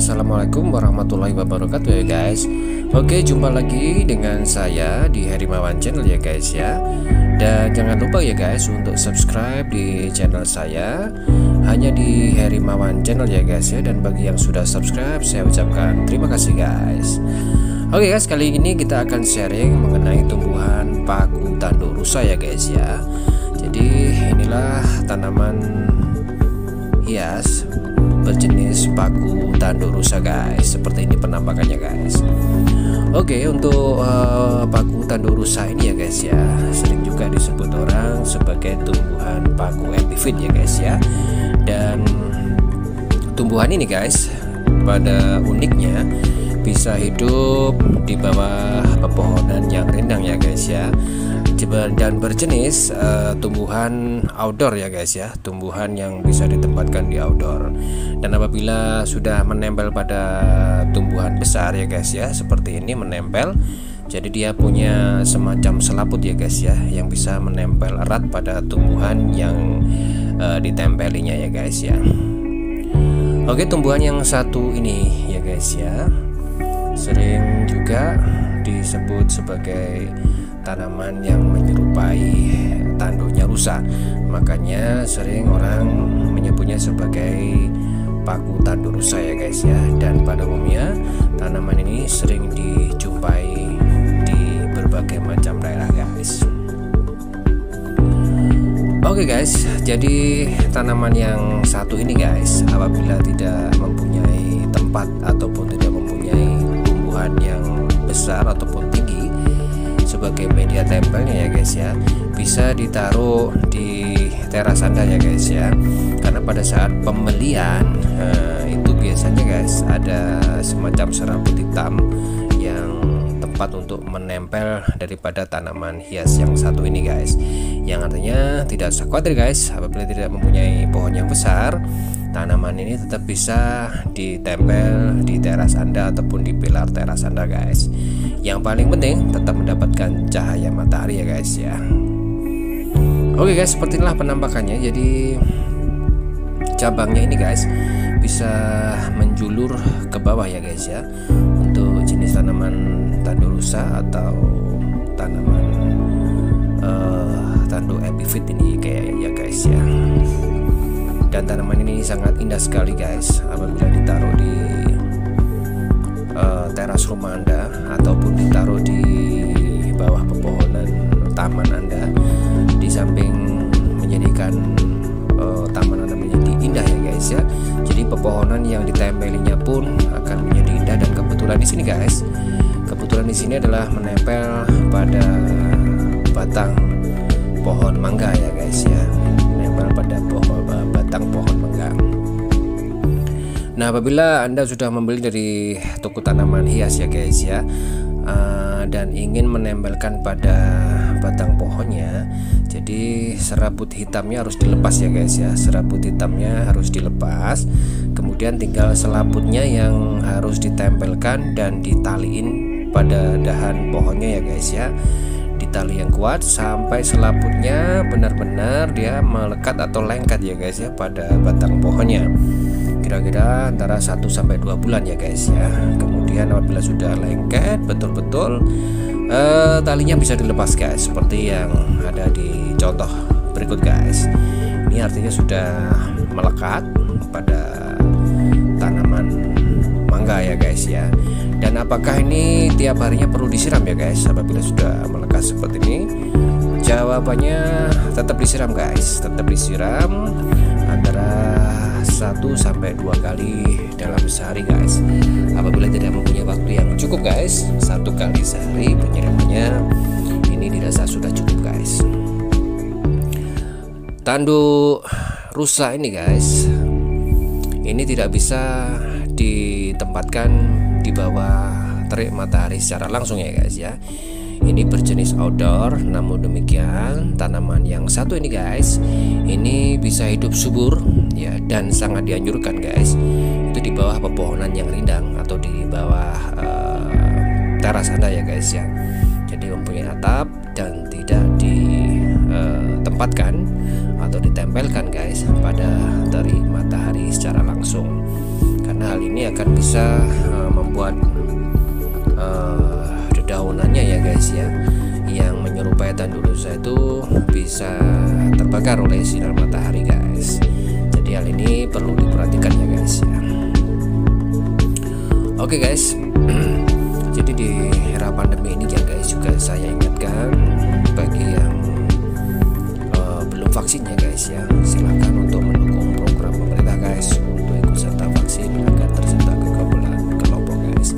Assalamualaikum warahmatullahi wabarakatuh ya guys. Oke, jumpa lagi dengan saya di Herimawan Channel ya guys ya. Dan jangan lupa ya guys untuk subscribe di channel saya, hanya di Herimawan Channel ya guys ya. Dan bagi yang sudah subscribe, saya ucapkan terima kasih guys. Oke guys, kali ini kita akan sharing mengenai tumbuhan paku tanduk rusa ya guys ya. Jadi inilah tanaman hias berjenis paku tanduk rusa guys. Seperti ini penampakannya guys. Oke, untuk paku tanduk rusa ini ya guys ya, sering juga disebut orang sebagai tumbuhan paku epifit ya guys ya. Dan tumbuhan ini guys, pada uniknya bisa hidup di bawah pepohonan yang rindang ya guys ya, dan berjenis tumbuhan outdoor ya guys ya, tumbuhan yang bisa ditempatkan di outdoor. Dan apabila sudah menempel pada tumbuhan besar ya guys ya, seperti ini menempel, jadi dia punya semacam selaput ya guys ya, yang bisa menempel erat pada tumbuhan yang ditempelinya ya guys ya. Oke, tumbuhan yang satu ini ya guys ya, sering juga disebut sebagai tanaman yang menyerupai tanduknya rusa, makanya sering orang menyebutnya sebagai paku tanduk rusa ya guys ya. Dan pada umumnya tanaman ini sering dijumpai di berbagai macam daerah guys. Oke guys, jadi tanaman yang satu ini guys, apabila tidak mempunyai tempat ataupun tidak mempunyai tumbuhan yang besar ataupun tinggi sebagai media tempelnya ya guys ya, bisa ditaruh di teras Anda ya guys ya. Karena pada saat pembelian itu biasanya guys ada semacam serabut hitam yang tempat untuk menempel daripada tanaman hias yang satu ini guys. Yang artinya tidak usah khawatir guys, apabila tidak mempunyai pohon yang besar, tanaman ini tetap bisa ditempel di teras Anda ataupun di pilar teras Anda guys. Yang paling penting tetap mendapatkan cahaya matahari ya guys ya. Oke guys, seperti inilah penampakannya. Jadi cabangnya ini guys bisa menjulur ke bawah ya guys ya, untuk jenis tanaman tanduk rusa atau tanaman tanduk epifit ini kayak ya guys ya. Dan tanaman ini sangat indah sekali guys apabila ditaruh di teras rumah Anda ataupun ditaruh di bawah pepohonan taman Anda, di samping menjadikan taman Anda menjadi indah ya guys ya. Jadi pepohonan yang ditempelinya pun akan menjadi indah. Dan kebetulan di sini guys, kebetulan di sini adalah menempel pada batang pohon mangga ya guys ya, menempel pada batang pohon mangga. Nah, apabila Anda sudah membeli dari toko tanaman hias ya guys ya, dan ingin menempelkan pada batang pohonnya, jadi serabut hitamnya harus dilepas ya guys ya. Serabut hitamnya harus dilepas, kemudian tinggal selaputnya yang harus ditempelkan dan ditaliin pada dahan pohonnya ya guys ya. Ditali yang kuat sampai selaputnya benar-benar dia melekat atau lengket ya guys ya pada batang pohonnya. Kira-kira antara 1-2 bulan ya guys ya. Kemudian apabila sudah lengket betul-betul, talinya bisa dilepas guys, seperti yang ada di contoh berikut guys. Ini artinya sudah melekat pada tanaman mangga ya guys ya. Dan apakah ini tiap harinya perlu disiram ya guys apabila sudah melekat seperti ini? Jawabannya tetap disiram guys, tetap disiram antara 1-2 kali dalam sehari guys. Apabila tidak mempunyai waktu yang cukup guys, 1 kali sehari penyiramannya ini dirasa sudah cukup guys. Tanduk rusa ini guys, ini tidak bisa ditempatkan di bawah terik matahari secara langsung ya guys ya. Ini berjenis outdoor, namun demikian tanaman yang satu ini guys, ini bisa hidup subur ya, dan sangat dianjurkan guys itu di bawah pepohonan yang rindang atau di bawah teras Anda ya guys ya. Jadi mempunyai atap dan tidak ditempatkan atau ditempelkan guys pada terik matahari secara langsung, karena hal ini akan bisa membuat daunannya ya guys ya, yang menyerupai tandu rusa itu bisa terbakar oleh sinar matahari guys. Jadi hal ini perlu diperhatikan ya guys ya. Oke guys, jadi di era pandemi ini ya guys, juga saya ingatkan bagi yang belum vaksin ya guys ya, silakan untuk mendukung program pemerintah guys untuk ikut serta vaksin agar tercipta kekebalan kelompok guys.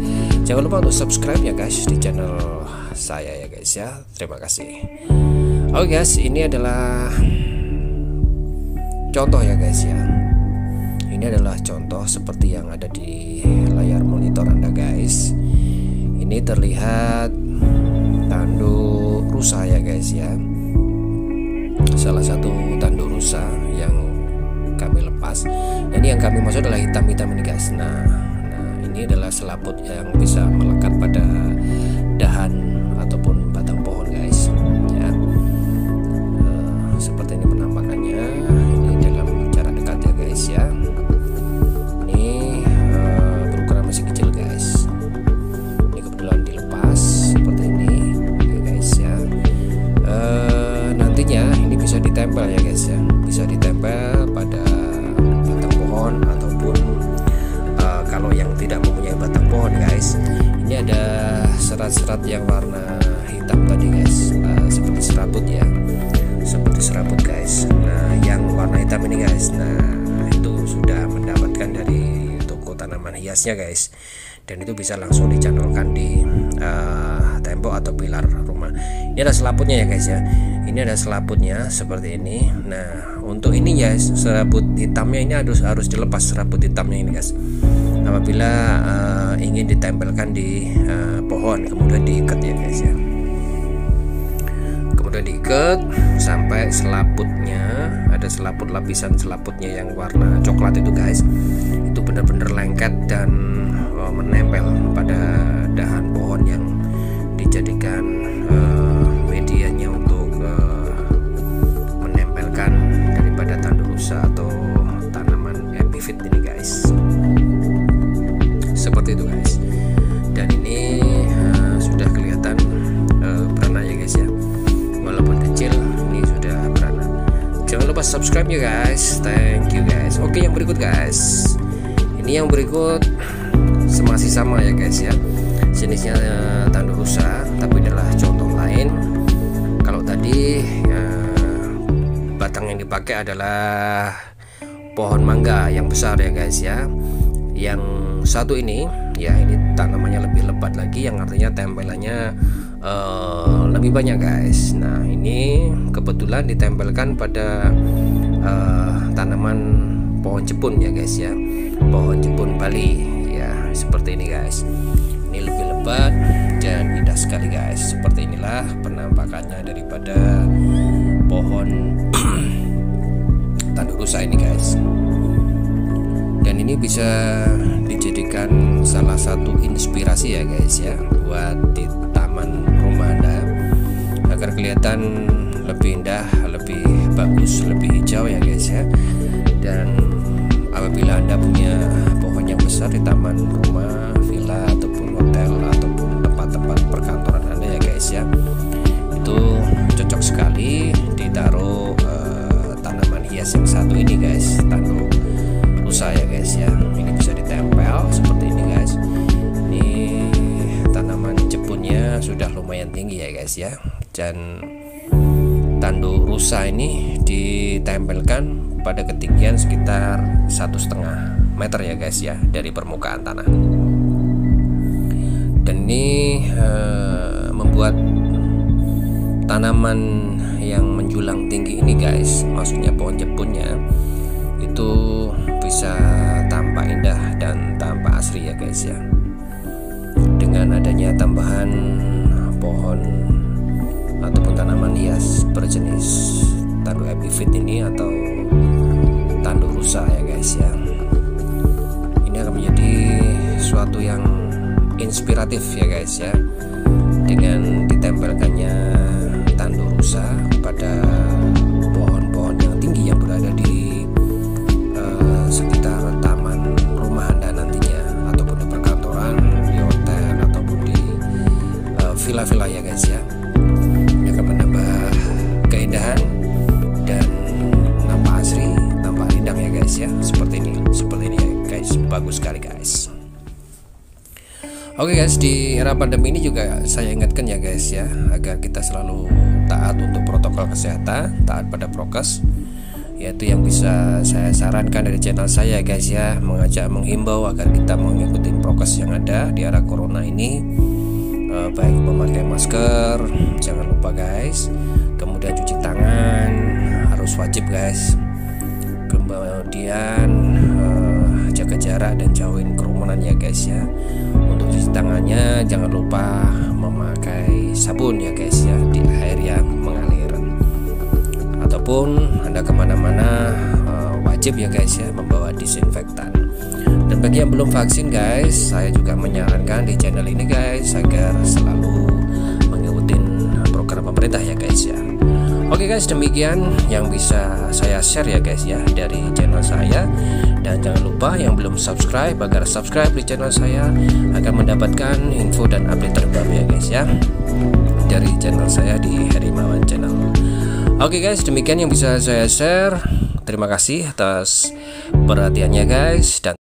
Jangan lupa untuk subscribe ya guys di channel saya ya guys ya. Terima kasih. Oke guys, ini adalah contoh ya guys ya. Ini adalah contoh seperti yang ada di layar monitor Anda guys. Ini terlihat tanduk rusa ya guys ya. Salah satu tanduk rusa yang kami lepas. Ini yang kami maksud adalah hitam-hitam ini guys. Nah, ini adalah selaput yang bisa melekat pada dahan ataupun batang pohon guys ya. Seperti ini penampakannya. Ini dalam cara dekat ya guys ya. Ini berukuran masih kecil guys. Ini kebetulan dilepas seperti ini ya guys ya. Nantinya ini bisa ditempel ya guys ya, bisa ditempel pada batang pohon ataupun kalau yang tidak mempunyai batang pohon guys, ini ada serat-serat yang warna hitam tadi guys, seperti serabut ya, seperti serabut guys. Nah yang warna hitam ini guys, nah itu sudah mendapatkan dari toko tanaman hiasnya guys, dan itu bisa langsung dicanolkan di tembok atau pilar rumah. Ini ada selaputnya ya guys ya, ini ada selaputnya seperti ini. Nah untuk ini ya, serabut hitamnya ini harus dilepas, serabut hitamnya ini guys, apabila ingin ditempelkan di pohon, kemudian diikat ya guys ya, kemudian diikat sampai selaputnya, ada selaput, lapisan selaputnya yang warna coklat itu guys, itu benar-benar lengket dan menempel pada dahan pohon yang dijadikan medianya untuk menempelkan daripada tandu rusa atau tanaman epifit ini guys. Seperti itu guys, dan ini sudah kelihatan beranak ya guys ya, walaupun kecil ini sudah beranak. Jangan lupa subscribe ya guys, thank you guys. Oke, yang berikut guys, ini yang berikut masih sama ya guys ya, jenisnya tandu rusa, tapi adalah contoh lain. Kalau tadi batang yang dipakai adalah pohon mangga yang besar ya guys ya. Yang satu ini ya, ini tanamannya lebih lebat lagi, yang artinya tempelannya lebih banyak guys. Nah ini kebetulan ditempelkan pada tanaman pohon jepun ya guys ya, pohon jepun Bali ya, seperti ini guys. Ini lebih lebat dan indah sekali guys. Seperti inilah penampakannya daripada pohon tanduk rusa ini guys. Dan ini bisa dijadikan salah satu inspirasi ya guys ya, buat di taman rumah Anda agar kelihatan lebih indah, lebih bagus, lebih hijau ya guys ya. Dan apabila Anda punya pohon yang besar di taman rumah, villa ataupun hotel ataupun tempat-tempat perkantoran Anda ya guys ya, itu cocok sekali ditaruh tanaman hias yang satu ini guys, tanduk rusa ya guys ya. Ini bisa ditempel seperti ini guys. Ini tanaman jepunnya sudah lumayan tinggi ya guys ya, dan tanduk rusa ini ditempelkan pada ketinggian sekitar 1,5 meter ya guys ya dari permukaan tanah. Dan ini membuat tanaman yang menjulang tinggi ini guys, maksudnya pohon jepunnya itu bisa tampak indah dan tampak asri ya guys ya, dengan adanya tambahan pohon ataupun tanaman hias berjenis tanduk epifit ini atau tanduk rusa ya guys ya. Ini akan menjadi suatu yang inspiratif ya guys ya, dengan ditempelkannya tanduk rusa pada pohon-pohon yang tinggi yang berada di sekitar taman rumah Anda nantinya villa-villa ya guys ya. Ini akan menambah keindahan dan nampak asri, nampak rindang ya guys ya. Seperti ini ya guys, bagus sekali guys. Oke guys, di era pandemi ini juga saya ingatkan ya guys ya, agar kita selalu taat untuk protokol kesehatan, taat pada prokes. Yaitu yang bisa saya sarankan dari channel saya guys ya, menghimbau agar kita mengikuti prokes yang ada di era corona ini, baik memakai masker, jangan lupa guys, kemudian cuci tangan harus wajib guys, kemudian jaga jarak dan jauhin kerumunan ya guys ya. Untuk cuci tangannya jangan lupa memakai sabun ya guys ya, di air yang mengalir. Ataupun Anda kemana-mana wajib ya guys ya membawa disinfektan. Dan bagi yang belum vaksin guys, saya juga menyarankan di channel ini guys agar selalu mengikuti program pemerintah ya guys ya. Oke guys, demikian yang bisa saya share ya guys ya dari channel saya. Dan jangan lupa yang belum subscribe agar subscribe di channel saya agar mendapatkan info dan update terbaru ya guys ya dari channel saya di Herimawan Channel. Oke guys, demikian yang bisa saya share. Terima kasih atas perhatiannya guys, dan